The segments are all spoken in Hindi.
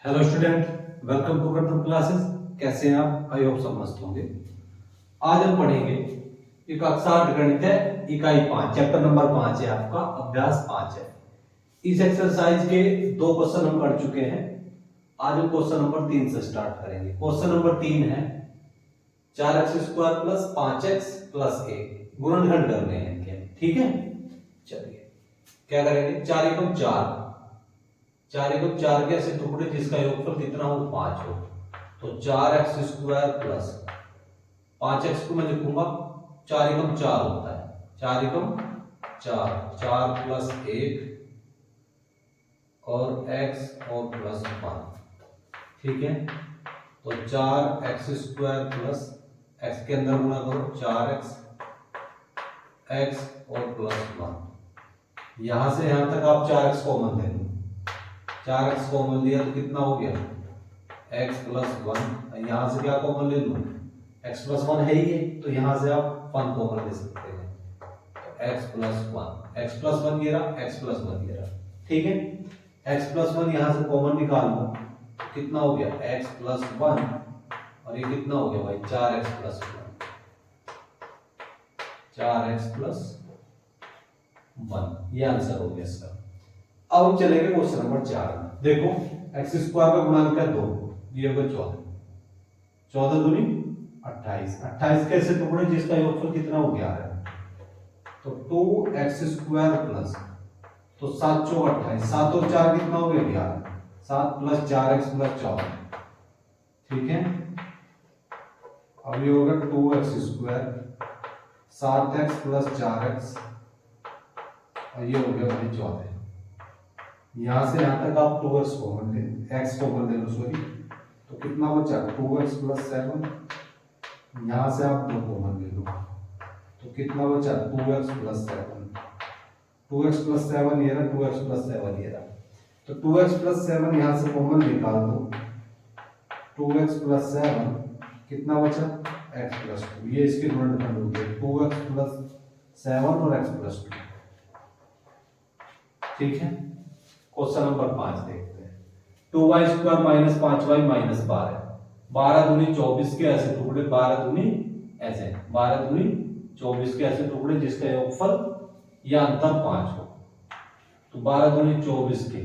Hello student, welcome to control classes. कैसे हैं आप? आई होप सब मस्त होंगे। आज हम पढ़ेंगे एक कक्षा 8 गणित है, इकाई 5, चैप्टर नंबर 5 है आपका, अभ्यास 5 है। इस एक्सरसाइज के 2 क्वेश्चन हम कर चुके हैं। आज हम क्वेश्चन नंबर 3 से स्टार्ट करेंगे। क्वेश्चन नंबर 3 है 4x² प्लस 5x प्लस 1 गुणनखंड करने हैं इनके। ठीक है, चलिए क्या करेंगे। 4 एकम 4, 4 एकम 4 के ऐसे टुकड़े जिसका योगफल कितना हो 5 हो, तो 4x² प्लस 5x को मैं लिखूंगा 4 एकम 4 होता है, 4 एकम 4, 4 प्लस 1 और x और प्लस 1। ठीक है, तो 4x² प्लस x के अंदर गुणा करो 4x, x और प्लस 1। यहां से यहां तक आप 4x कॉमन ले लो, 4x कॉमन लिया तो कितना हो गया x प्लस 1। यहां से क्या कॉमन ले लूं, x प्लस 1 है ही है, तो यहां से आप 1 कॉमन ले सकते हैं, तो x प्लस 1, x प्लस 1 ये रहा, x प्लस 1 ये रहा। ठीक है, x प्लस 1 यहां से कॉमन निकाल लो, तो कितना हो गया x प्लस 1 और ये कितना हो गया भाई 4x प्लस 1, 4x प्लस 1। ये आंसर हो गया इसका। अब हम चलेंगे क्वेश्चन नंबर 4 में। देखो x² का गुणांक है 2, ये होगा 14, 14 दूनी 28, 28 के ऐसे टुकड़े जिसका योगफल कितना हो गया है, तो 2x² प्लस, तो 7 चौक 28, 7 और 4 कितना हो गया 11, 7 प्लस 4x प्लस 14। ठीक है, अब ये होगा 2x², 7x प्लस 4x और ये हो गया भाई 14। यहां से यहां तक आप 2x कॉमन ले, x कॉमन ले लो, सॉरी, तो कितना बचा 2x प्लस 7। यहां से आप 2 कॉमन ले लो, तो कितना बचा 2x प्लस 7, 2x प्लस 7 ये रहा, 2x प्लस 7 ये रहा, तो 2x प्लस 7 यहां से कॉमन निकाल दो, 2x प्लस 7 कितना बचा x प्लस 2। ये इसके गुणनखंड हो गए 2x प्लस 7 और x प्लस 2। ठीक है, क्वेश्चन नंबर 5 देखते हैं। 2y² माइनस 5y माइनस 12, 12 दूनी 24 के ऐसे टुकड़े, 12 दूनी ऐसे 12 दूनी 24 के ऐसे टुकड़े जिसका योगफल या अंतर 5 हो, तो 12 दूनी 24 के,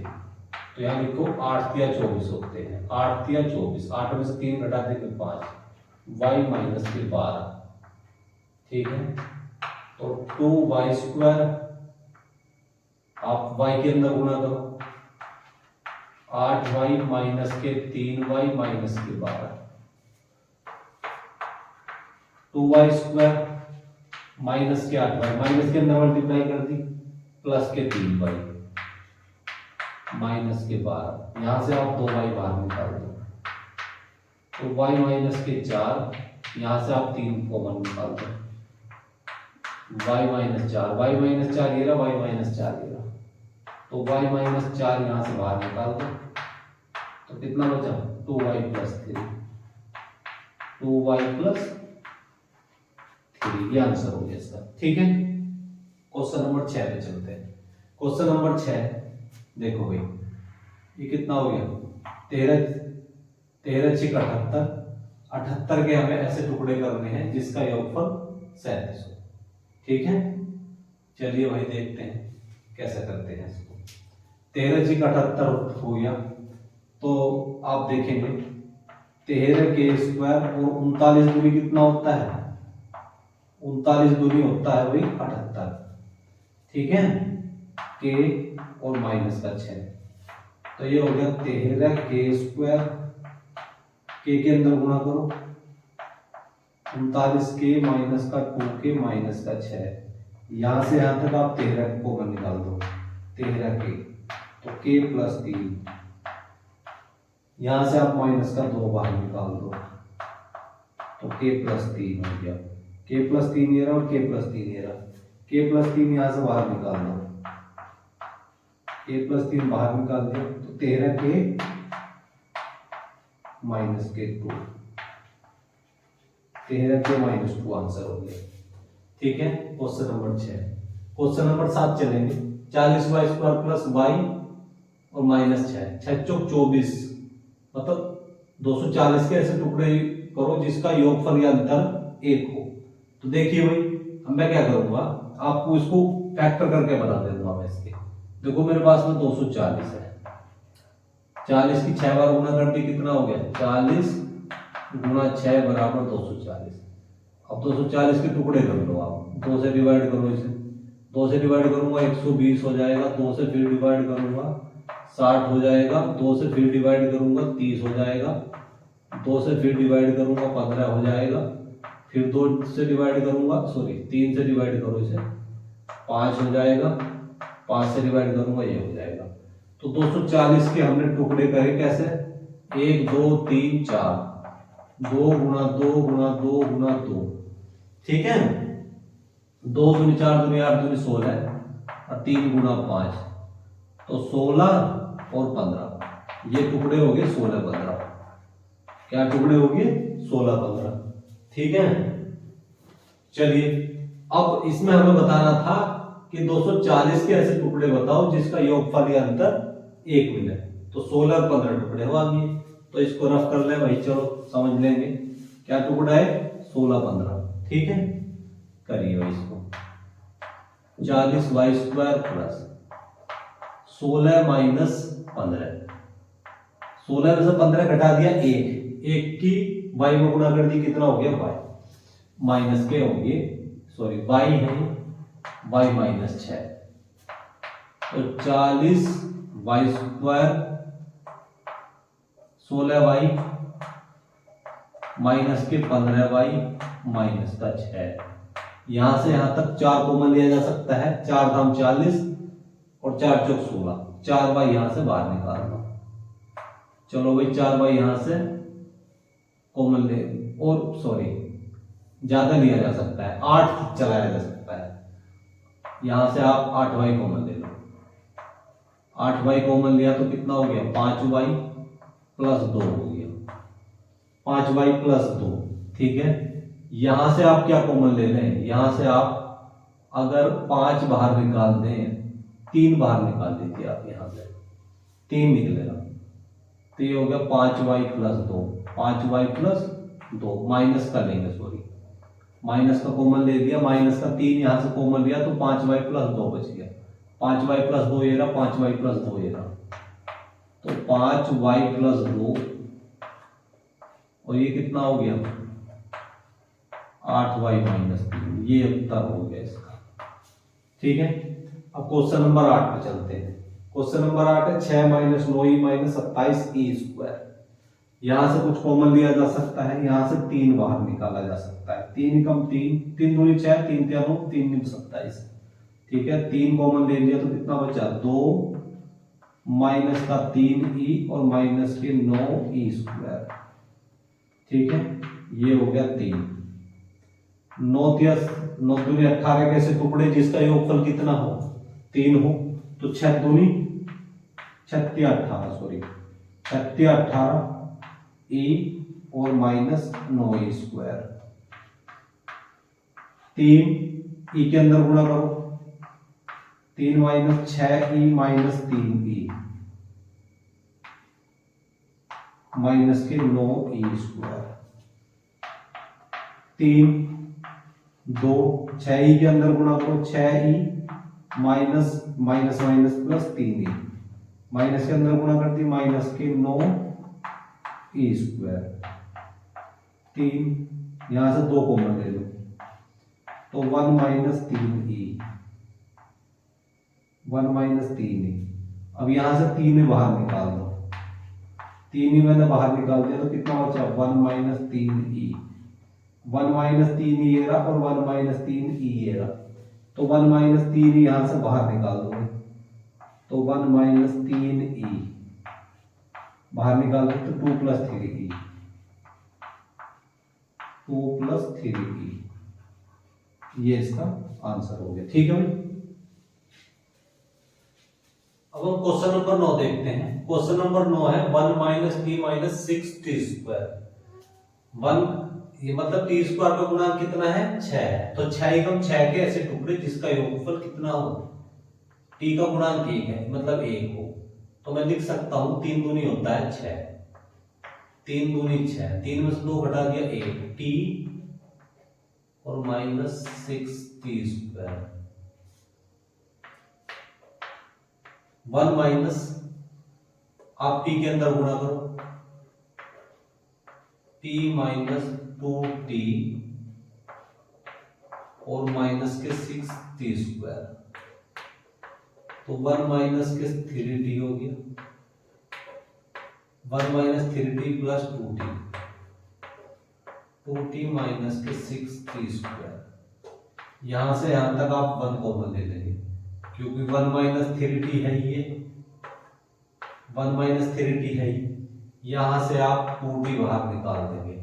तो यहाँ लिखो 8 या 24 होते हैं, 8 या 24, 8 में से 3 घटा देंगे 5, y माइनस के 12। ठीक है, तो 2y² आप y के अंदर गुणा करो, 8y माइनस के 3y माइनस के 12, 2y² माइनस के 8y, माइनस के अंदर मल्टीप्लाई कर दी, प्लस के 3y माइनस के 12। यहां से आप 2y बाहर निकाल दो, तो y माइनस के 4, यहां से आप 3 कॉमन निकाल दो, y माइनस 4, y माइनस 4 ये रहा, y माइनस 4 ये रहा, तो y माइनस 4 यहां से बाहर निकाल दो, तो कितना बचा 2y प्लस 3, 2y प्लस 3। ये आंसर हो गया इसका। ठीक है, क्वेश्चन नंबर 6 पे चलते हैं। क्वेश्चन नंबर 6 देखो भाई, ये कितना हो गया 13, 13 6 78, 78 के हमें ऐसे टुकड़े करने हैं जिसका योगफल 37 हो। ठीक है, चलिए भाई देखते हैं कैसे करते हैं इसको। 13 6 78 हो गया, तो आप देखेंगे 13k² और 39 दूनी कितना होता है, 39 दूनी होता है वही 78। ठीक है, k और माइनस का 6, तो ये हो गया 13k², k के अंदर गुणा करो 39k माइनस का 2k माइनस का 6। यहां से यहां तक आप 13 को निकाल दो, 13k, तो k प्लस 3, यहां से आप माइनस का 2 बाहर निकाल दो, तो k प्लस 3 हो गया, k प्लस 3 ये रहा और k प्लस 3 ये रहा, k प्लस 3 यहां से बाहर निकाल दो, k प्लस 3 बाहर निकाल दिया, तो 13k माइनस के 2, 13k माइनस 2 आंसर हो गया। ठीक है, क्वेश्चन नंबर 6। क्वेश्चन नंबर 7 चलेंगे। 40y² प्लस y और माइनस 6, 6 चौक 24, मतलब 240 के ऐसे टुकड़े करो जिसका योगफल या अंतर 1 हो। तो देखिए भाई, अब मैं क्या करूंगा, आपको इसको फैक्टर करके बता दूंगा मैं इसके। देखो मेरे पास में 240 है, 40 की 6 बार गुना कर दी, कितना हो गया 40 गुना 6 बराबर 240। अब 240 के टुकड़े कर लो आप, 2 से डिवाइड करो इसे, 2 से डिवाइड करूंगा 120 हो जाएगा, 2 से फिर डिवाइड करूंगा 60 हो जाएगा, 2 से फिर डिवाइड करूंगा 30 हो जाएगा, 2 से फिर डिवाइड करूंगा 15 हो जाएगा, फिर 2 से डिवाइड करूंगा, सॉरी 3 से डिवाइड करो इसे 5 हो जाएगा, 5 से डिवाइड करूंगा ये हो जाएगा। तो 240 के हमने टुकड़े करे कैसे, 1 2 3 4, 2 गुना 2 गुना 2 गुना 2, ठीक है। 2 दूनी 4 दूनी 8 दूनी 16 और 3 गुना 5, तो 16 और 15, ये टुकड़े हो गए 16 15। क्या टुकड़े हो गए 16 15, ठीक है। चलिए अब इसमें हमें बताना था कि 240 के ऐसे टुकड़े बताओ जिसका योगफल या अंतर 1 मिले। तो 16 और 15 टुकड़े हो आगे, तो इसको रफ कर ले भाई, चलो समझ लेंगे क्या टुकड़ा है 16 15, ठीक है। करिए भाई इसको, 40y² प्लस 16 माइनस 15, 16 में से 15 घटा दिया 1 की y में गुणा कर दी, कितना हो गया y माइनस के होंगे, सॉरी y है y माइनस 6, तो 40y² 16y माइनस के 15y माइनस का 6। यहां से यहां तक 4 कॉमन लिया जा सकता है, 4 दाम 40 और 4 चौक 16, 4y यहां से बाहर निकालना। चलो भाई 4y यहां से कॉमन ले, और सॉरी ज्यादा लिया जा सकता है, 8 चलाया जा सकता है, यहां से आप 8y कॉमन ले लो। 8y कॉमन लिया तो कितना हो गया 5y प्लस 2 हो गया, 5y प्लस 2, ठीक है। यहां से आप क्या कॉमन ले लें, यहां से आप अगर 5 बाहर निकाल दें, 3 बाहर निकाल दीजिए आप, यहां से 3 निकलेगा, तो ये हो गया 5y plus 2, 5y plus 2 minus का लेंगे, सॉरी माइनस का कॉमन ले लिया, माइनस का 3 यहां से कॉमन लिया तो 5y प्लस 2 बच गया, 5y प्लस 2 ये रहा, 5y प्लस 2 ये रहा, तो 5y प्लस 2, और ये कितना हो गया 8y माइनस 3, ये उत्तर हो गया इसका, ठीक है। अब क्वेश्चन नंबर 8 पे चलते हैं। क्वेश्चन नंबर 8 है 6 माइनस 9e माइनस 27e²। यहां से कुछ कॉमन लिया जा सकता है, यहां से 3 बाहर निकाला जा सकता है, 3 कम 3, 3 दूनी 6, 3 3 9, 3 9 27, ठीक है। 3 कॉमन ले लिया तो कितना बचा 2 माइनस का 3e और माइनस के 9e², ठीक है। ये हो गया 3, 9 दूनी 18 के ऐसे टुकड़े जिसका योगफल कितना हो 3 हो, तो 6 दूनी 36 18, सॉरी 36 18 e और माइनस 9e², 3 e के अंदर गुणा करो, 3 minus 6e minus 3e minus के 9e², 3 2 6e के अंदर गुणा करो, 6e minus minus minus plus 3e, minus के अंदर गुणा कर दी माइनस के 9e², 3 यहां से 2 कॉमन ले लो, तो 1 माइनस 3e, 1 माइनस 3e। अब यहां से 3 बाहर निकाल दो, 3 मैंने बाहर निकाल दिया तो कितना बचा 1 माइनस 3e, 1 माइनस 3e ये रहा और 1 माइनस 3e ये रहा, तो 1 माइनस 3e यहां से बाहर निकाल दोगे, तो 1 माइनस 3e बाहर निकाल दो तो 2 प्लस 3e, 2 प्लस 3e, ये इसका आंसर हो गया, ठीक है भाई। अब हम क्वेश्चन नंबर 9 देखते हैं। क्वेश्चन नंबर 9 है 1 माइनस t माइनस 6t²। 1 ये मतलब t² का गुणांक कितना है 6, तो 6 एकम 6 के ऐसे टुकड़े जिसका योगफल कितना हो, t का गुणांक 1 है मतलब 1 हो, तो मैं लिख सकता हूं 3 दूनी होता है 6, 3 दूनी 6, 3 में से 2 घटा दिया 1, टी और माइनस 6t²। 1 माइनस, आप टी के अंदर गुणा करो, t माइनस 2t और माइनस के 6t²। तो 1 माइनस के 3t हो गया, 1 minus 3t plus 2t, 2t minus के 6t²। यहां से यहां तक आप 1 कॉमन ले लेंगे, क्योंकि 1 माइनस 3t है, ये 1 माइनस 3t है, यहां से आप 2t बाहर निकाल देंगे,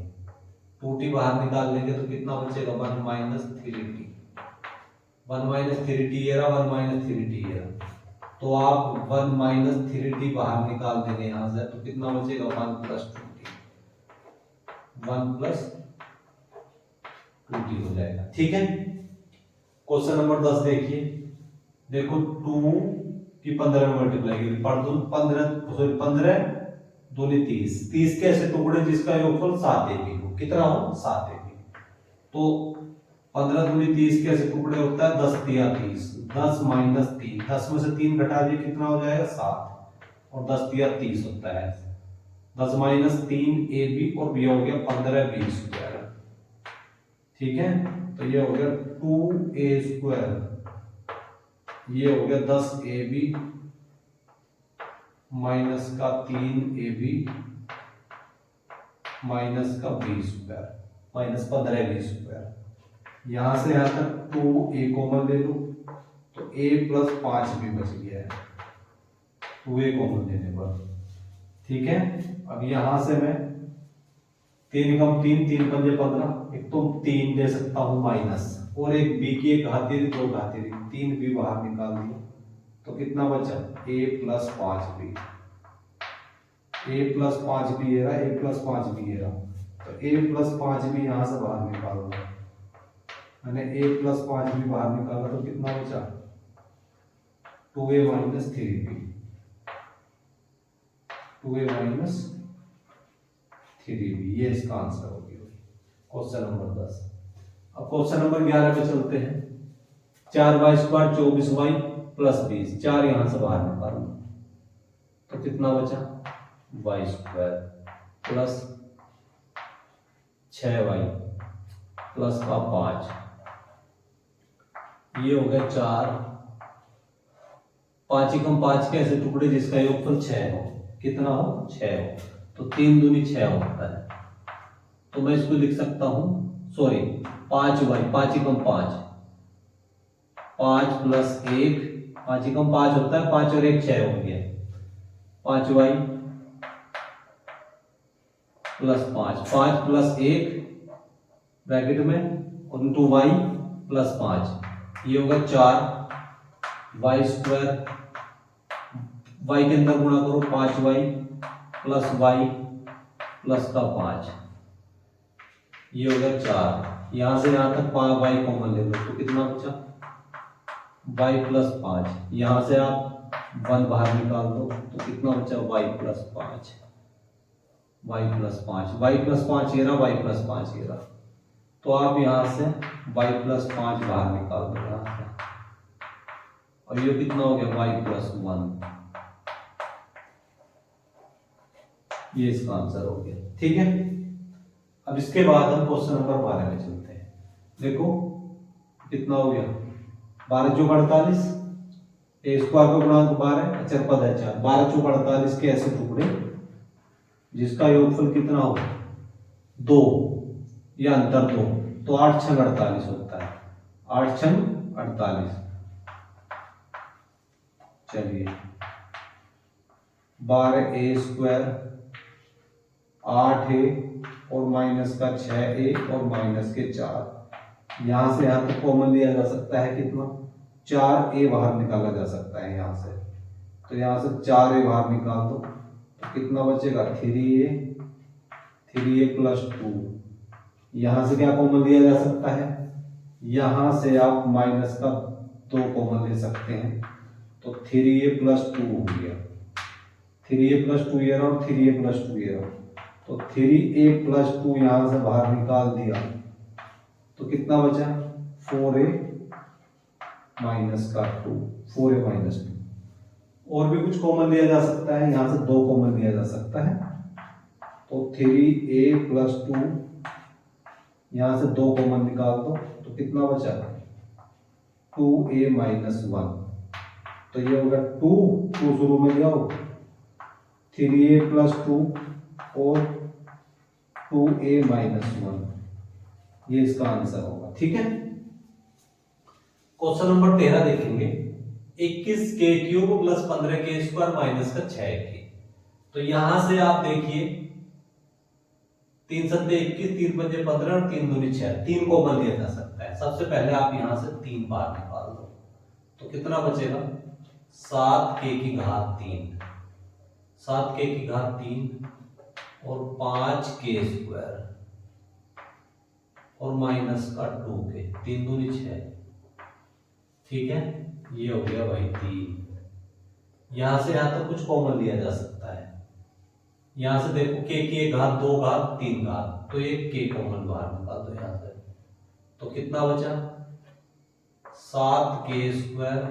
2t बाहर निकाल लेंगे तो कितना बचेगा, 1 माइनस 3t, 1 माइनस 3t ये रहा, 1 माइनस 3t ये रहा। तो आप 1 माइनस 3t बाहर निकाल देंगे यहां से, तो कितना बचेगा, 1 प्लस 2t, 1 प्लस 2t हो जाएगा। ठीक है, क्वेश्चन नंबर 10 देखिए। देखो 2 की 15 में मल्टीप्लाई की, 15 दूनी 30, 30 के ऐसे टुकड़े जिसका योगफल 7 AB हो, कितना हो, 7 AB। तो 15 दूनी 30 के ऐसे टुकड़े होता है 10 तिया 30, 10 माइनस 3, 10 में से 3 घटा दिए कितना हो जाएगा, 7, और 10 तिया 30 होता है, 10 माइनस 3 AB और ये हो गया 15B²। ठीक है, तो ये हो गया 2A², ये हो गया 10AB माइनस का 3AB माइनस का B², माइनस 15B²। यहां से यहां तक 2A कॉमन ले लो, तो A प्लस 5 भी बच गया है 2A कॉमन लेने पर। ठीक है, अब यहां से मैं 3 कम 3, 3 पंजे 15, एक तो 3 ले सकता हूं माइनस, और एक B की एक घाती थी, 2 घाती थी, 3 भी बाहर निकाल दिया, तो कितना बचा, A plus 5B, A plus 5B ये रहा, A प्लस 5B ये रहा, तो A प्लस 5B यहां से बाहर निकाल दो, मैंने A प्लस 5B बाहर निकाला, तो कितना बचा, 2A minus 3B, 2A minus 3B, ये इसका आंसर हो गया क्वेश्चन नंबर 10। अब क्वेश्चन नंबर 11 पे चलते हैं। 4y² 24y प्लस 20, 4 यहां से बाहर निकालो, तो कितना बचा, y² प्लस 6y प्लस का 5, ये हो गया 4, 5 एकम 5 के ऐसे टुकड़े जिसका योगफल 6 हो, कितना हो, 6 हो, तो 3 दूनी 6 होता है, तो मैं इसको लिख सकता हूं, सॉरी 5y, 5 एकम 5, 5 प्लस 1, 5 एकम 5 होता है, 5 और 1 6 हो गया, 5y प्लस 5, 5 प्लस 1 ब्रैकेट में और इंटू y प्लस 5, ये होगा 4 y², y के अंदर गुणा करो, 5y प्लस y प्लस का 5, ये होगा 4, यहां से यहां तक y कॉमन ले लो, तो कितना बचा, y प्लस 5, यहां से आप 1 बाहर निकाल दो, तो कितना बचा, y plus 5, y plus 5, y plus 5 ये रहा, y प्लस 5 ये रहा, तो आप यहां से y प्लस 5 बाहर निकाल दो यहां से, और ये कितना हो गया, y प्लस 1, ये इसका आंसर हो गया। ठीक है, अब इसके बाद हम क्वेश्चन नंबर 12 में चलते हैं। देखो कितना हो गया, 12 चौक 48, ए स्क्वायर का गुणांक 12, अचर पद है 4, 12 चौक 48 के ऐसे टुकड़े जिसका योगफल कितना हो, 2 या अंतर 2, तो 8 छंग 48 होता है, 8 छंग 48। चलिए 12A² 8A और माइनस का 6A और माइनस के 4, यहां से यहां तक कॉमन लिया जा सकता है, कितना, 4A बाहर निकाला जा सकता है यहां से, तो यहां से 4A बाहर निकाल दो, तो कितना बचेगा, 3A प्लस 2, यहां से क्या कॉमन लिया जा सकता है, यहां से आप माइनस का 2 कॉमन ले सकते हैं, तो 3A प्लस 2 हो गया, 3A प्लस 2 ये रहा और 3A प्लस 2 ये रहा, तो 3a प्लस 2 यहां से बाहर निकाल दिया तो कितना बचा 4a माइनस का 2, 4a माइनस 2। और भी कुछ कॉमन लिया जा सकता है, यहां से 2 कॉमन लिया जा सकता है तो 3a प्लस 2 यहां से 2 कॉमन निकाल दो तो कितना बचा 2a माइनस 1। तो ये होगा 2 शुरू में लिया हो 3a प्लस 2 और 2a माइनस 1, ये इसका आंसर होगा। ठीक है, क्वेश्चन नंबर 13 देखेंगे 21k cube plus 15k square minus का 6k। तो यहां से आप देखिए 3 सत्ते 21, 3 पंजे 15 और 3 दूनी 6, 3 कॉमन लिया जा सकता है। सबसे पहले आप यहां से 3 बार निकाल दो तो कितना बचेगा 7k की घात 3, 7k की घात 3 और 5k स्क्वायर और माइनस का 2k, 3 दूनी 6। ठीक है, ये हो गया भाई 3। यहां से यहां तक कुछ कॉमन लिया जा सकता है। यहां से देखो k की 1 घात 2 घात 3 घात तो एक k कॉमन बाहर निकाल दो यहां से तो कितना बचा 7k square,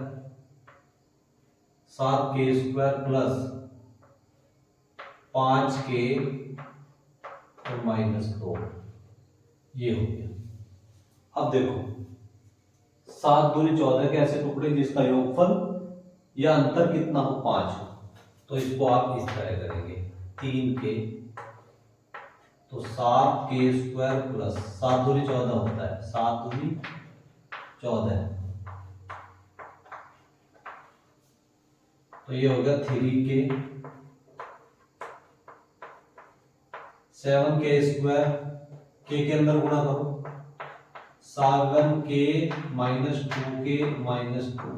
7k square plus 5k और माइनस 2, ये हो गया। अब देखो 7 दूनी 14 के ऐसे टुकड़े जिसका योगफल या अंतर कितना हो 5 हो, तो इसको आप इस तरह करेंगे 3k तो 7k स्क्वायर प्लस 7 दूनी 14 होता है, 7 दूनी 14 तो ये हो गया 3k, 7k स्क्वायर k के अंदर गुणा करो 7k माइनस 2k माइनस 2।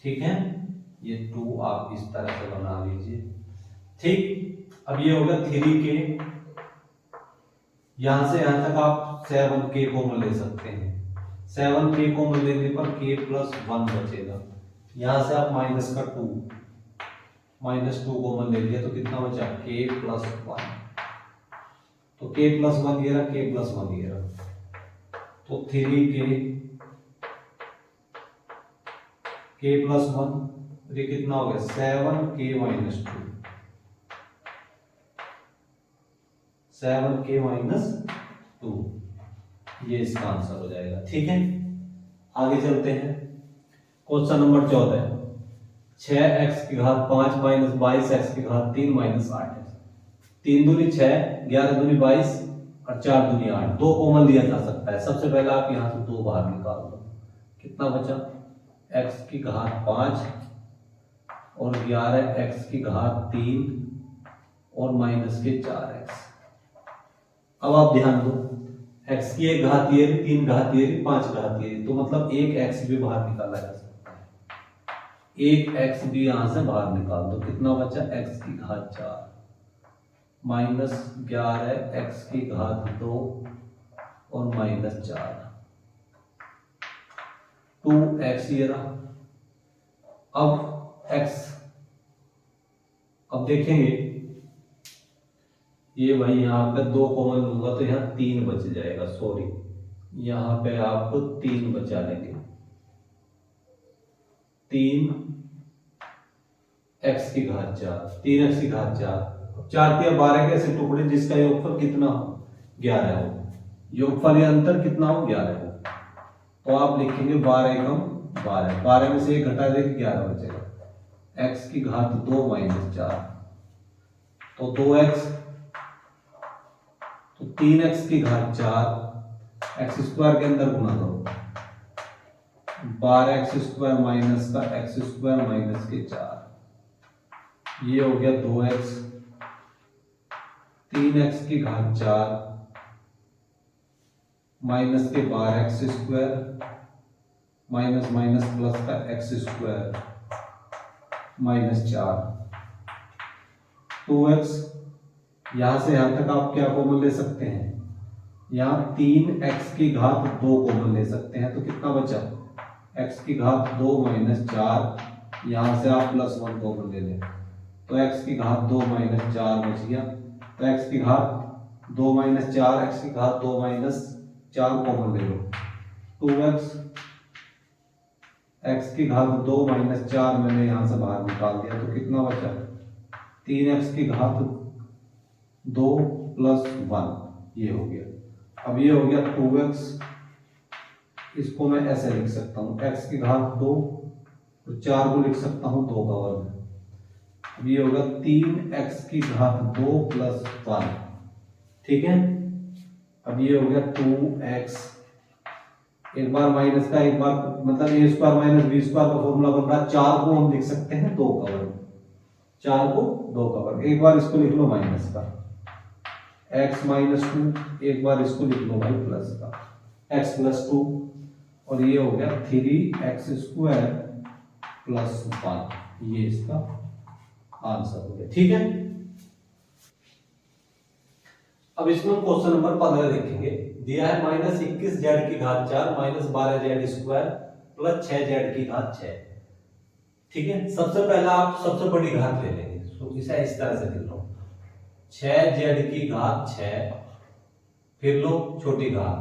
ठीक है, ये 2 आप इस तरह से बना लीजिए। ठीक, अब ये होगा 3k, यहां से यहां तक आप 7k कॉमन ले सकते हैं। 7k कॉमन लेने पर k प्लस 1 बचेगा। यहां से आप माइनस का 2, माइनस 2 कॉमन ले लिया तो कितना बचा k प्लस 1। तो k प्लस 1 ये रहा, k प्लस 1 ये रहा तो 3k, k प्लस 1 ये कितना हो गया 7k माइनस 2, 7k माइनस 2, ये इसका आंसर हो जाएगा। ठीक है, आगे चलते हैं। क्वेश्चन नंबर 14 6x की घात 5 माइनस 22x की घात 3 माइनस 8x। 3 दूनी 6, 11 दूनी 22 और 4 दूनी 8, 2 कॉमन लिया जा सकता है। सबसे पहले आप यहां से 2 बाहर निकाल दो, कितना बचा x की घात 5 और 11x की घात 3 और माइनस के 4x। अब आप ध्यान दो x की 1 घात ये, 3 घात ये, 5 घात ये, तो मतलब एक x भी बाहर निकाला जा सकता है। एक x भी यहां से बाहर निकाल दो, कितना बचा x की घात 4 माइनस 11x की घात 2 और माइनस 4, 2x ये रहा। अब x, अब देखेंगे ये भाई यहां पे 2 कॉमन लूंगा तो यहां 3 बच जाएगा, सॉरी यहां पे आप 3 बचा लेंगे, 3x की घात 4, 3x की घात 4, 4 के 12 के ऐसे टुकड़े जिसका योगफल कितना हो 11 हो, योगफल या अंतर कितना हो 11 हो, तो आप लिखेंगे 12 एकम 12, 12 में से 1 घटा देंगे 11 बचेगा। x की घात 2 माइनस 4 तो 2x, तो 3x की घात 4 x स्क्वायर के अंदर गुणा करो 12x स्क्वायर माइनस का x स्क्वायर माइनस के 4, ये हो गया 2x, 3x की घात 4 माइनस के 12x square minus minus plus का x स्क्वायर माइनस 4, 2x, यहां से यहां तक आप क्या कॉमन ले सकते हैं, यहां 3x की घात 2 कॉमन ले सकते हैं तो कितना बचा x की घात 2 माइनस 4, यहां से आप प्लस 1 कॉमन ले लें तो x की घात 2 माइनस 4 बच गया तो x की घात 2 माइनस 4, x की घात 2 माइनस 4 कॉमन ले लो, 2x, x की घात 2 माइनस 4 मैंने यहां से बाहर निकाल दिया, तो कितना बचा, 3x की घात 2 प्लस 1, ये हो गया। अब ये हो गया 2x, इसको मैं ऐसे लिख सकता हूँ, x की घात 2 और 4 को लिख सकता हूँ 2 का वर्ग। अब ये होगा 3x की घात 2 प्लस 1, ठीक है। अब ये हो गया 2x, एक बार माइनस का एक बार मतलब ए स्क्वायर माइनस बी स्क्वायर का फॉर्मूला बन रहा है, 4 को हम लिख सकते हैं 2 का वर्ग, 4 को 2 का वर्ग। एक बार इसको लिख लो माइनस का, x माइनस 2, एक बार इसको लिख लो भाई प्लस का, x प्लस 2, और ये हो गया 3x स्क्वायर प्लस 1, ये इसका आंसर हो गया, ठीक है। अब इसमें हम क्वेश्चन नंबर 15 देखेंगे। दिया है -21z की घात 4 minus 12z square plus 6z की घात 6, ठीक है। सबसे पहला आप सबसे बड़ी घात ले लेंगे, तो इसे इस तरह से लिख लो, 6z की घात 6, फिर लो छोटी घात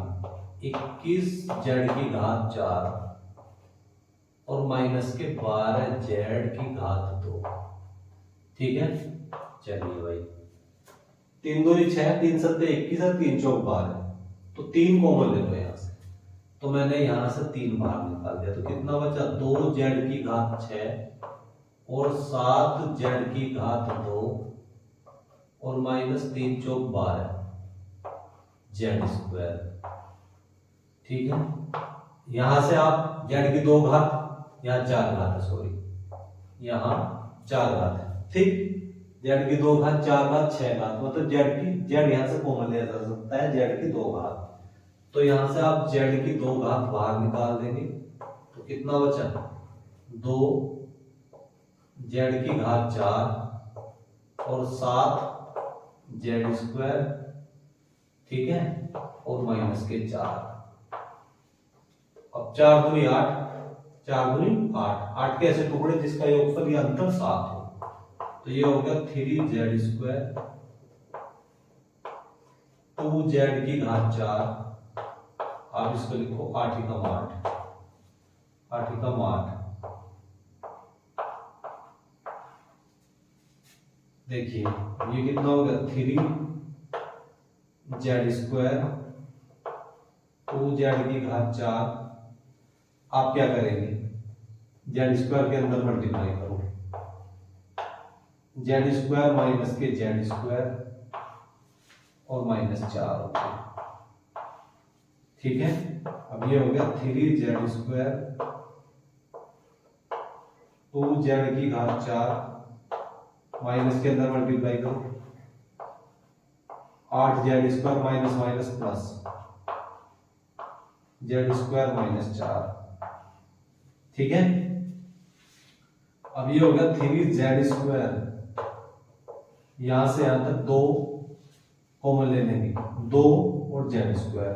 21z की घात 4 और माइनस के 12z की घात 2, ठीक है। चलिए भाई, 3 दूनी 6, 3 सत्ते 21 और 3 चौक 12, तो 3 कॉमन ले लो यहाँ से, तो मैंने यहाँ से 3 बाहर निकाल दिया, तो कितना बचा, 2z की घात 6 और 7z की घात 2 और माइनस 3 चौक 12 z स्क्वायर, ठीक है। यहां से आप z की 2 घात, यहाँ 4 घात है, सॉरी यहाँ 4 घात है, ठीक। z की 2 घात, 4 घात, 6 घात, मतलब z यहां से कॉमन लिया जा सकता है, z की 2 घात, तो यहां से आप z की 2 घात बाहर निकाल देंगे, तो कितना बचा, 2 z की घात 4 और 7 z स्क्वायर, ठीक है, और माइनस के 4। अब 4 दूनी 8, 4 दूनी 8, 8 के ऐसे टुकड़े जिसका योगफल या अंतर 7 हो, तो ये हो गया 3z स्क्वायर 2z की घात 4, आप इसको लिखो 8 एकम 8, 8 एकम 8। देखिए ये कितना हो गया, 3z स्क्वायर 2z की घात 4, आप क्या करेंगे, z स्क्वायर के अंदर मल्टीप्लाई करो, z स्क्वायर माइनस के z स्क्वायर और माइनस 4 हो गया, ठीक है। अब ये हो गया 3z स्क्वायर 2z की घात 4 माइनस के अंदर मल्टीप्लाई करो, 8z square minus minus plus z square minus 4, ठीक है। अब ये हो गया 3z स्क्वायर, यहां से यहां तक 2 कॉमन ले लेंगे, 2 और z स्क्वायर,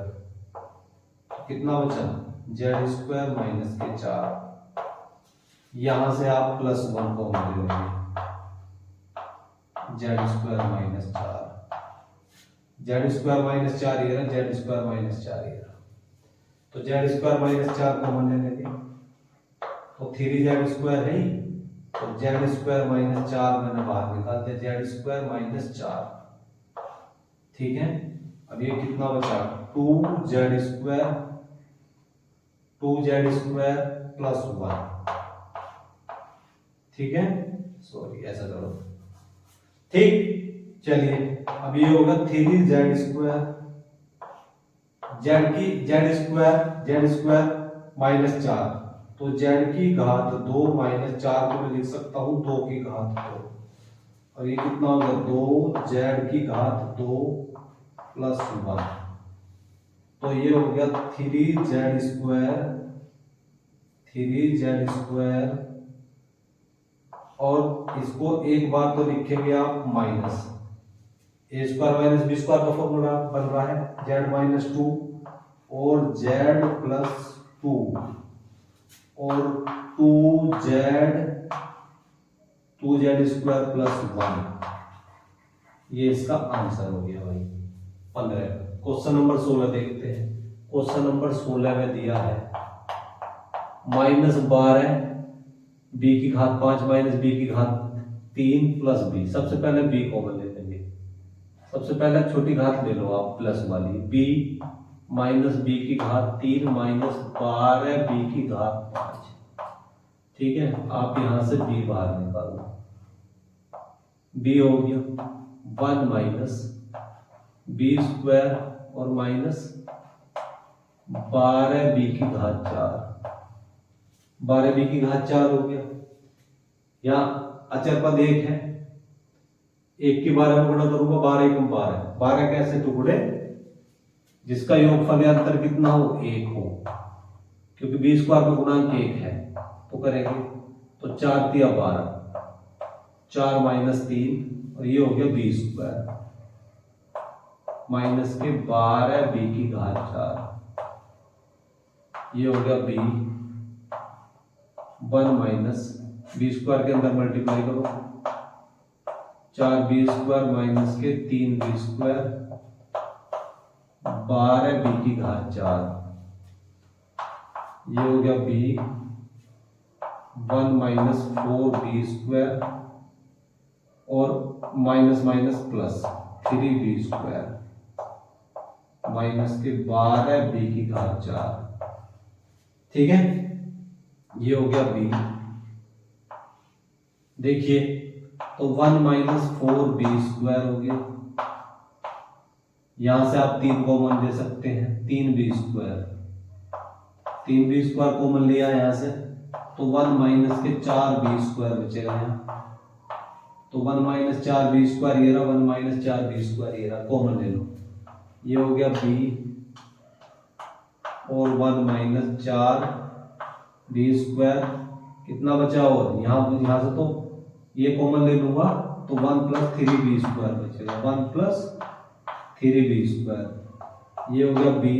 कितना बचा, z स्क्वायर माइनस के 4, यहां से आप प्लस 1 कॉमन ले लेंगे, z square minus 4, z square minus 4 ये रहा, z स्क्वायर माइनस 4 ये रहा, तो z स्क्वायर माइनस 4 कॉमन ले लेंगे, तो 3z स्क्वायर है ही, तो z स्क्वायर माइनस 4 मैंने बाहर निकाल दिया, z स्क्वायर माइनस 4, ठीक है। अब ये कितना बचा, 2z स्क्वायर प्लस 1, ठीक है, सॉरी ऐसा करो, ठीक। चलिए अब ये होगा 3z square, z square minus 4, तो z की घात 2 माइनस 4 को मैं लिख सकता हूं 2 की घात 2, और ये कितना होगा, 2z की घात 2 प्लस 1, तो ये हो गया 3z स्क्वायर और इसको एक बार तो लिखेंगे आप माइनस, ए स्क्वायर माइनस बी स्क्वायर का फॉर्मूला बन रहा है, z माइनस 2 और z प्लस 2 और 2z स्क्वायर प्लस 1, ये इसका आंसर हो गया भाई 15। क्वेश्चन नंबर 16 देखते हैं। क्वेश्चन नंबर 16 में दिया है -12 बी की घात 5 माइनस बी की घात 3 प्लस बी। सबसे पहले बी कॉमन ले लेंगे। सबसे पहले छोटी घात ले लो आप प्लस वाली, बी माइनस बी की घात 3 माइनस 12 बी की घात 5। ठीक है, आप यहां से बी बाहर निकालो। बी हो गया 1 माइनस बी स्क्वायर और माइनस 12 बी की घात 4। 12 बी की घात 4 हो गया। यहाँ अचर पद 1 है, 1 की 12 में गुणा करूंगा, 12 एकम 12। 12 कैसे टुकड़े जिसका योगफल या अंतर कितना हो 1 हो, क्योंकि बी स्क्वायर में गुणांक 1 है तो करेंगे। तो 4 तिया 12, 4 माइनस 3 और ये हो गया बी स्क्वायर माइनस के 12 बी की घात 4। ये हो गया बी 1 माइनस बी स्क्वायर के अंदर मल्टीप्लाई करो, 4 बी स्क्वायर माइनस के 3 बी स्क्वायर 12 बी की घात 4। ये हो गया बी 1 माइनस 4 बी स्क्वायर और minus minus plus 3 B square minus के 12 बी की घात 4। ठीक है, ये हो गया बी। देखिए तो 1 माइनस 4 बी स्क्वायर हो गया। यहां से आप 3 कॉमन दे सकते हैं, 3 B square, 3 B square common लिया यहां से तो 1 माइनस के 4 बी स्क्वायर बचेगा यहाँ। तो 1 माइनस 4 बी स्क्वायर ये रहा, 1 माइनस 4 बी स्क्वायर ये रहा, कॉमन ले लो। ये हो गया बी और 1 माइनस 4 बी स्क्वायर कितना बचा और यहाँ से तो ये कॉमन ले लूंगा तो 1 प्लस 3 बी स्क्वायर बचेगा, 1 प्लस 3 बी स्क्वायर। ये हो गया बी।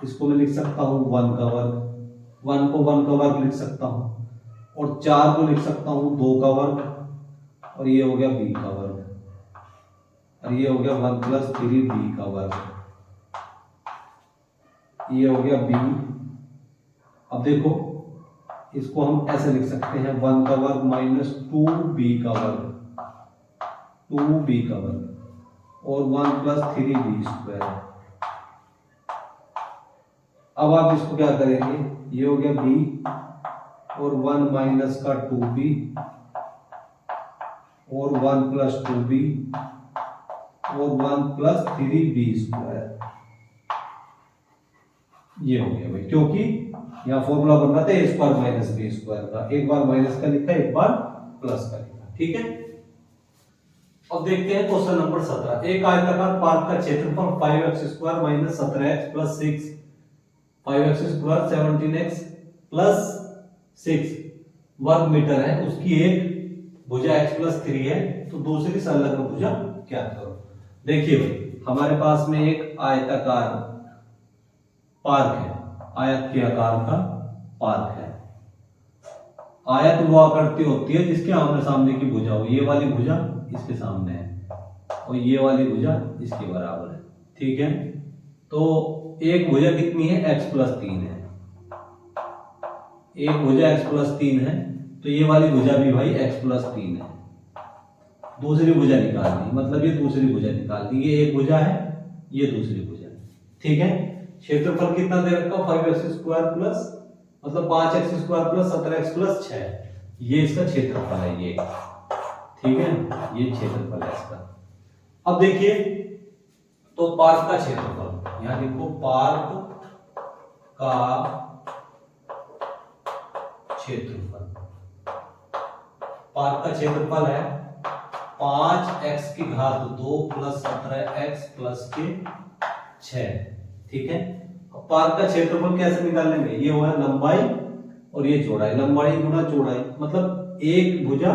इसको मैं लिख सकता हूँ 1 का वर्ग, 1 को 1 का वर्ग लिख सकता हूँ और 4 को लिख सकता हूँ 2 का वर्ग और ये हो गया बी का वर्ग और ये हो गया 1 प्लस 3 बी का वर्ग। ये हो गया बी। अब देखो इसको हम ऐसे लिख सकते हैं 1 का वर्ग माइनस 2 बी का वर्ग, 2 बी का वर्ग और 1 प्लस 3 बी स्क्वायर। अब आप इसको क्या करेंगे, ये हो गया बी और 1 माइनस का 2b और 1 प्लस 2b और 1 प्लस 3b स्क्वायर। ये हो गया भाई, क्योंकि यहाँ फॉर्मूला बन रहा था ए स्क्वायर माइनस बी स्क्वायर का, एक बार माइनस का लिखा एक बार प्लस का लिखा। ठीक है, अब देखते हैं क्वेश्चन नंबर 17। एक आयताकार पार्क का क्षेत्रफल 5x square minus 17x plus 6, 5x square 17x plus 6 वर्ग मीटर है। उसकी एक भुजा x प्लस 3 है, तो दूसरी संलग्न भुजा क्या करो। देखिए भाई हमारे पास में एक आयताकार पार्क है, आयत के आकार का पार्क है। आयत वो आकृति होती है जिसके आमने सामने की भुजा हो, ये वाली भुजा इसके सामने है और ये वाली भुजा इसके बराबर है। ठीक है, तो एक भुजा कितनी है x प्लस 3 है, एक भुजा x प्लस 3 है, तो ये वाली भुजा भी भाई x प्लस 3 है। दूसरी भुजा निकाल दी, मतलब ये दूसरी भुजा निकाल दी, ये एक भुजा है ये दूसरी भुजा। ठीक है, क्षेत्रफल कितना दे रखा 5x स्क्वायर प्लस मतलब 5x square plus 17x plus 6, ये इसका क्षेत्रफल है ये। ठीक है, ये क्षेत्रफल है इसका। अब देखिए तो पार्क का क्षेत्रफल, यहां देखो पार्क का क्षेत्रफल, पार्क का क्षेत्रफल है 5x की घात 2 प्लस 17x प्लस के 6। ठीक है, अब पार्क का क्षेत्रफल कैसे निकालेंगे, ये हुआ लंबाई और ये चौड़ाई, लंबाई गुना चौड़ाई मतलब एक भुजा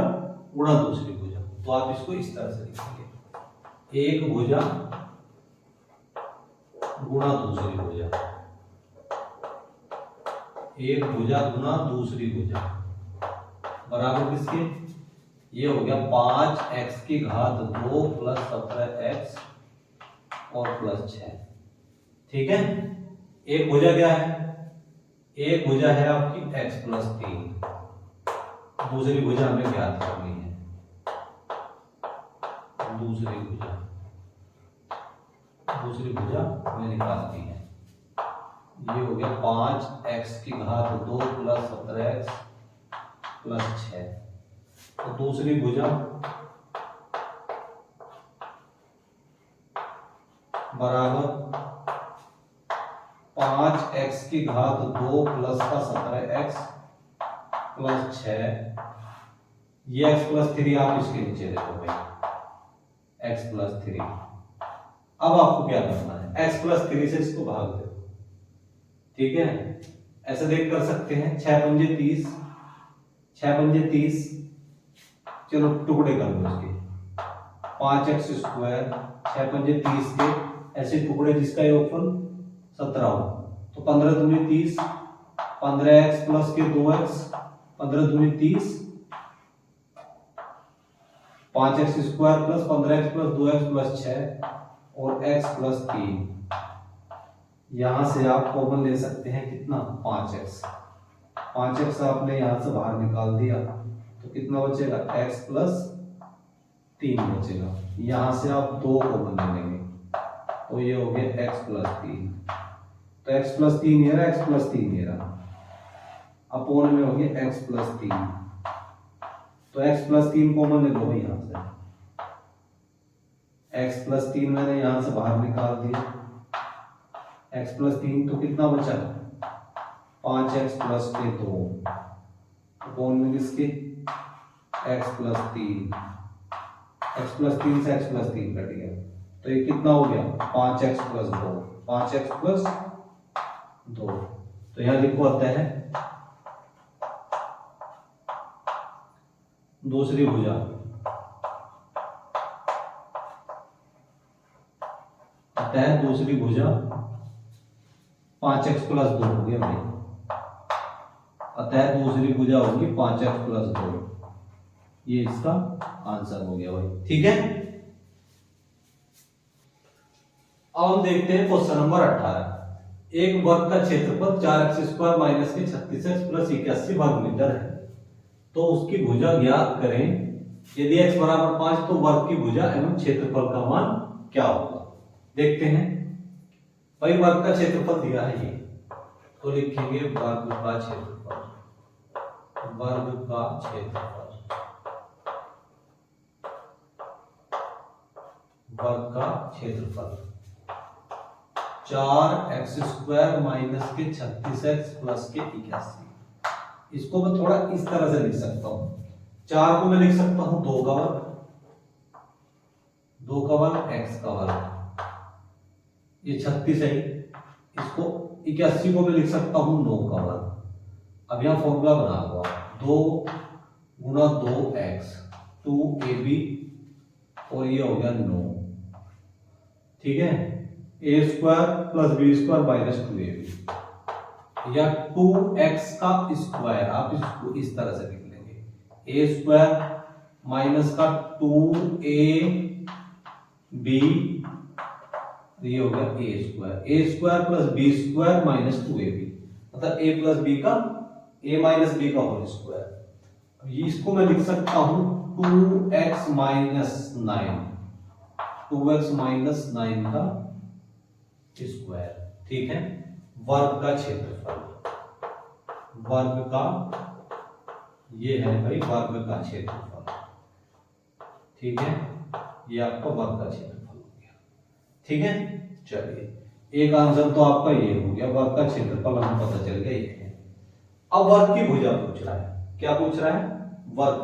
गुणा दूसरी भुजा। तो आप इसको इस तरह से लिखेंगे, एक भुजा गुणा दूसरी भुजा, एक भुजा गुना दूसरी भुजा बराबर किसके, ये हो गया 5x की घात 2 प्लस 17x और प्लस 6। ठीक है, एक भुजा क्या है, एक भुजा है आपकी x प्लस 3, दूसरी भुजा हमें ज्ञात करनी है। दूसरी भुजा हमें निकालनी है। ये हो गया 5x की घात 2 प्लस 17x प्लस 6। तो दूसरी भुजा बराबर 5x की घात 2 प्लस का 17x प्लस 6। ये x प्लस 3 आप इसके नीचे देखो भाई, x प्लस 3। अब आपको क्या करना है, x प्लस 3 से इसको भाग दो। ठीक है, ऐसे देख कर सकते हैं, 6 पंजे 30, 6 पंजे 30, चलो टुकड़े कर दो इसके, 5x स्क्वायर 6 पंजे 30 के ऐसे टुकड़े जिसका योगफल 17 हो। तो 15 दूनी 30, 15x प्लस के 2x, 15 दूनी 30, 5x square plus 15x plus 2x plus 6 और x प्लस 3। यहां से आप कॉमन ले सकते हैं कितना, 5x। 5x आपने यहां से बाहर निकाल दिया तो कितना बचेगा, x प्लस 3 बचेगा। यहां से आप 2 कॉमन ले लेंगे तो ये हो गया x प्लस 3। तो x प्लस 3 ये रहा, x प्लस 3 ये रहा, अपोन में हो गया x प्लस 3। तो x प्लस 3 कॉमन ले लो यहां से, x प्लस 3 मैंने यहां से बाहर निकाल दिया, x प्लस 3 तो कितना बचा, 5x प्लस के 2 अपोन में किसके, x प्लस 3। x प्लस 3 से x प्लस 3 कट गया तो ये कितना हो गया, 5x प्लस 2, 5x प्लस 2। तो यहां लिखो आता है दूसरी भुजा आता है, दूसरी भुजा 5x प्लस 2 हो गया भाई, अतः दूसरी भुजा होगी 5x प्लस 2। ये इसका आंसर हो गया भाई। ठीक है, अब हम देखते हैं क्वेश्चन नंबर 18। एक वर्ग का क्षेत्रफल 4x स्क्वायर माइनस के 36x प्लस 81 वर्ग मीटर है, तो उसकी भुजा ज्ञात करें। यदि x बराबर 5 तो वर्ग की भुजा एवं क्षेत्रफल का मान क्या होगा। देखते हैं भाई, वर्ग का क्षेत्रफल दिया है ये, तो लिखेंगे वर्ग का क्षेत्रफल, वर्ग का क्षेत्रफल, वर्ग का क्षेत्रफल 4x स्क्वायर माइनस के 36x प्लस के 81। इसको मैं थोड़ा इस तरह से लिख सकता हूं, 4 को मैं लिख सकता हूं 2 का वर्ग, 2 का वर्ग x का वर्ग, ये 36 है। इसको 81 को मैं लिख सकता हूं 9 का वर्ग। अब यहां फॉर्मूला बना हुआ 2 गुणा 2x 2ab और ये हो गया 9। ठीक है, a square plus B square minus 2ab, या 2x का स्क्वायर आप इसको इस तरह से लिख लेंगे, a स्क्वायर माइनस का 2ab, ये हो गया a square plus B square minus 2ab, मतलब a प्लस बी का a माइनस बी का होल स्क्वायर। इसको मैं लिख सकता हूं 2x माइनस 9, 2x माइनस 9 का स्क्वायर। ठीक है, वर्ग का क्षेत्रफल, वर्ग का, ये है भाई वर्ग का क्षेत्रफल। ठीक है, ये आपका वर्ग का क्षेत्रफल हो गया। ठीक है, चलिए एक आंसर तो आपका ये हो गया, वर्ग का क्षेत्रफल हमें पता चल गया ये है। अब वर्ग की भुजा पूछ रहा है, क्या पूछ रहा है, वर्ग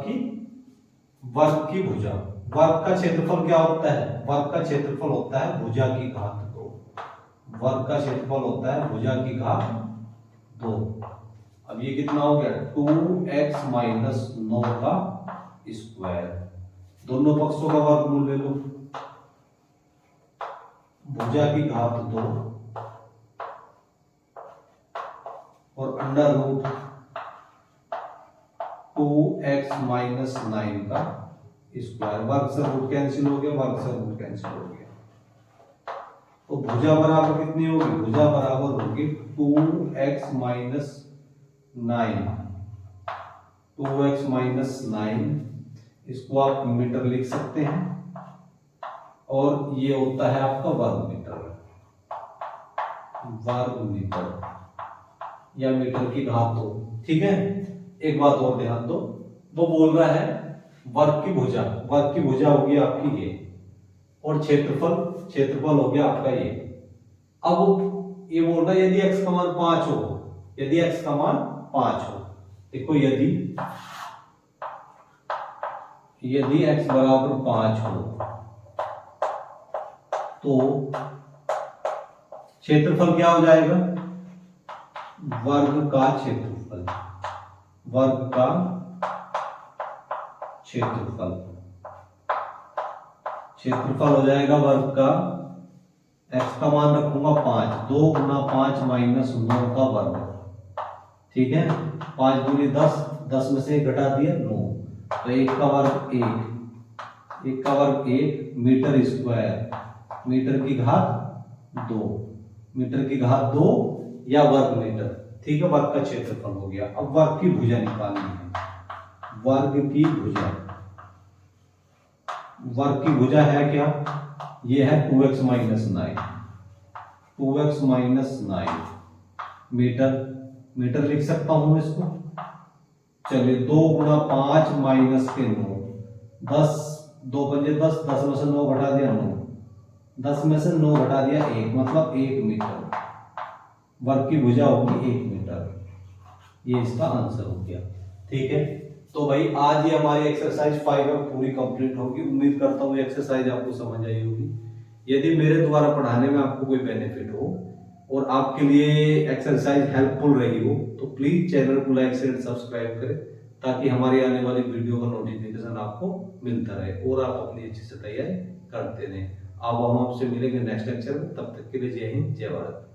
की भुजा। वर्ग का क्षेत्रफल क्या होता है, वर्ग का क्षेत्रफल होता है भुजा की घात 2, वर्ग का क्षेत्रफल होता है भुजा की घात 2। अब ये कितना हो गया, 2x माइनस 9 का स्क्वायर, दोनों पक्षों का वर्गमूल ले लो, भुजा की घात 2 और अंडर रूट 2x माइनस 9 का स्क्वायर, वर्ग से रूट कैंसिल हो गया, वर्ग से रूट कैंसिल हो गया। तो भुजा बराबर कितनी होगी? भुजा बराबर होगी 2x माइनस 9, 2x माइनस 9, इसको आप मीटर लिख सकते हैं, और ये होता है आपका वर्ग मीटर, वर्ग मीटर या मीटर की घात 2। ठीक है, एक बात और ध्यान दो, वो बोल रहा है वर्ग की भुजा, वर्ग की भुजा होगी आपकी ये, और क्षेत्रफल, क्षेत्रफल हो गया आपका ये। अब ये बोल रहा है यदि x का मान 5 हो, यदि x का मान 5 हो, देखो यदि x बराबर 5 हो तो क्षेत्रफल क्या हो जाएगा? वर्ग का क्षेत्रफल, वर्ग का क्षेत्रफल, क्षेत्रफल हो जाएगा वर्ग का, x का मान रखूंगा 5, 2 गुना 5 माइनस 9 का वर्ग। ठीक है, 5 दूनी 10, 10 में से 1 घटा दिया 9, तो 1 का वर्ग 1, 1 का वर्ग 1 मीटर स्क्वायर, मीटर की घात 2, मीटर की घात 2 या वर्ग मीटर। ठीक है, वर्ग का क्षेत्रफल हो गया। अब वर्ग की भुजा निकालनी है, वर्ग की भुजा, वर्ग की भुजा है क्या? ये है 2x minus 9, 2x minus 9 metre, metre लिख सकता हूं इसको। चलिए 2 गुना 5 माइनस के 9, 10, 2 पंजे 10, 10 में से 9 घटा दिया 9, 10 में से 9 घटा दिया 1, मतलब 1 मीटर। वर्ग की भुजा होगी 1 मीटर, ये इसका आंसर हो गया। ठीक है, तो भाई आज ये हमारी एक्सरसाइज 5 पूरी कंप्लीट होगी। उम्मीद करता हूँ एक्सरसाइज आपको समझ आई होगी। यदि मेरे द्वारा पढ़ाने में आपको कोई बेनिफिट हो और आपके लिए एक्सरसाइज हेल्पफुल रही हो तो प्लीज चैनल को लाइक शेयर सब्सक्राइब करें, ताकि हमारी आने वाली वीडियो का नोटिफिकेशन आपको मिलता रहे और आप अपनी अच्छी से तैयारी करते रहें। अब हम आपसे मिलेंगे नेक्स्ट लेक्चर में, तब तक के लिए जय हिंद, जय भारत।